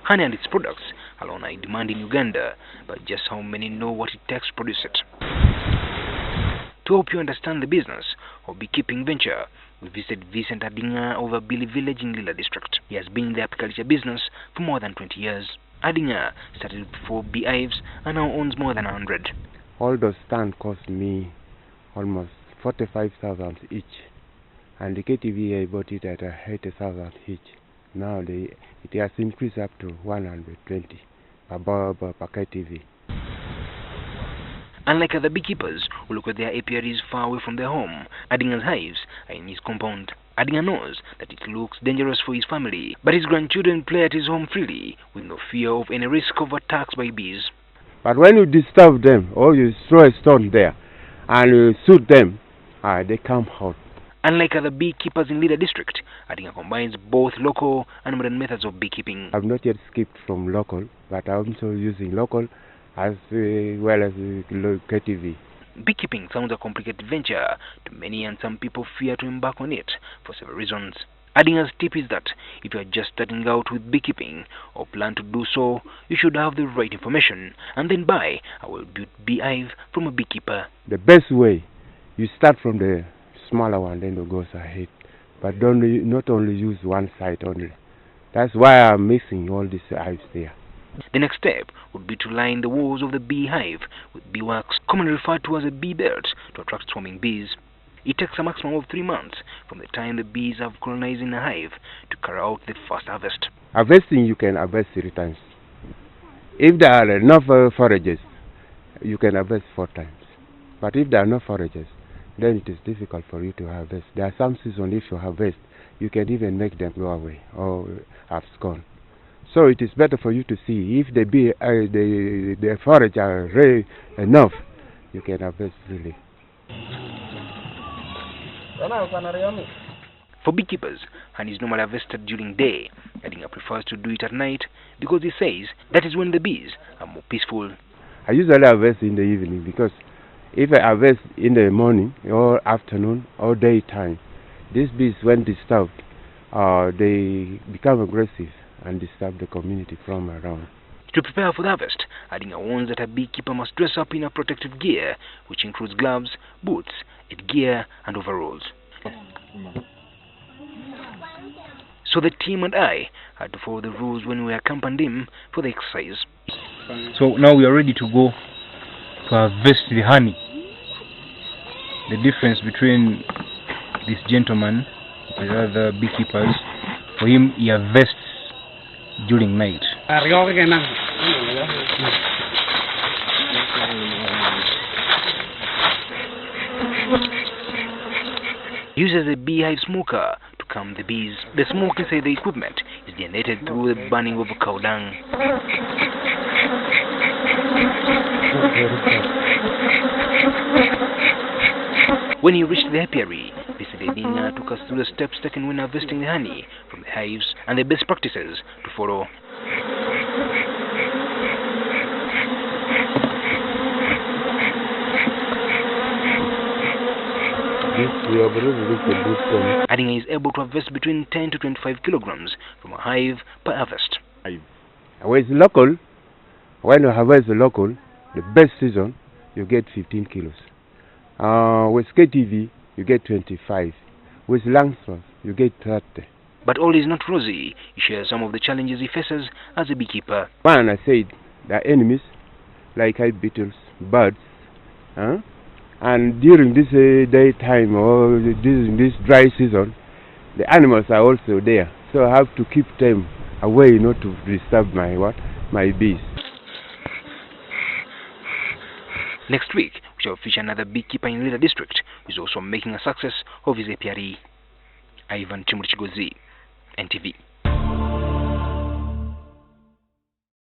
Honey and its products alone are in demand in Uganda, but just how many know what it takes to produce it? To help you understand the business of beekeeping venture, we visited Vincent Adinga of a Billy village in Lira district. He has been in the apiculture business for more than 20 years. Adinga started with 4 beehives and now owns more than 100. All those stands cost me almost 45,000 each, and the KTV I bought it at 80,000 each. Now it has increased up to 120 per KTV. Unlike other beekeepers who look at their apiaries far away from their home, Adinga's hives are in his compound. Adinga knows that it looks dangerous for his family, but his grandchildren play at his home freely with no fear of any risk of attacks by bees. But when you disturb them or you throw a stone there and you shoot them, they come out. Unlike other beekeepers in Lira district, Adinga combines both local and modern methods of beekeeping. I've not yet skipped from local, but I'm also using local as well as KTV. Beekeeping sounds a complicated venture to many, and some people fear to embark on it for several reasons. Adinga's tip is that if you are just starting out with beekeeping or plan to do so, you should have the right information and then buy a well-built beehive from a beekeeper. The best way, you start from the smaller one, then it goes ahead. But not only use one side only. That's why I'm mixing all these hives there. The next step would be to line the walls of the beehive with beeswax, commonly referred to as a bee belt, to attract swarming bees. It takes a maximum of 3 months from the time the bees have colonized in a hive to carry out the first harvest. Harvesting, you can harvest 3 times. If there are enough forages, you can harvest 4 times. But if there are no forages, then it is difficult for you to harvest. There are some seasons if you harvest, you can even make them go away or abscond. So it is better for you to see if the forage are ready enough, you can harvest freely. For beekeepers, honey is normally harvested during day. Adinga prefers to do it at night because he says that is when the bees are more peaceful. I usually harvest in the evening because if I harvest in the morning or afternoon or daytime, these bees, when disturbed, they become aggressive and disturb the community from around. To prepare for the harvest, Adinga warns that a beekeeper must dress up in a protective gear, which includes gloves, boots, headgear, and overalls. So the team and I had to follow the rules when we accompanied him for the exercise. So now we are ready to go to harvest the honey. The difference between this gentleman and the other beekeepers, for him he harvests during night. He uses a beehive smoker to calm the bees. The smoke inside the equipment is generated through the burning of cow dung. When he reached the apiary, Vincent Adinga took us through the steps taken when harvesting the honey from the hives and the best practices to follow. Adinga is able to harvest between 10 to 25 kilograms from a hive per harvest. With local, when you harvest the local, the best season, you get 15 kilos. With KTV, you get 25. With Langstroth, you get 30. But all is not rosy. He shares some of the challenges he faces as a beekeeper. One, I said, there are enemies like hive beetles, birds, and during this daytime or during this dry season, the animals are also there. So I have to keep them away not to disturb my bees. Next week, we shall feature another beekeeper in Lira district who is also making a success of his apiary. Ivan Chimurichigozi, NTV.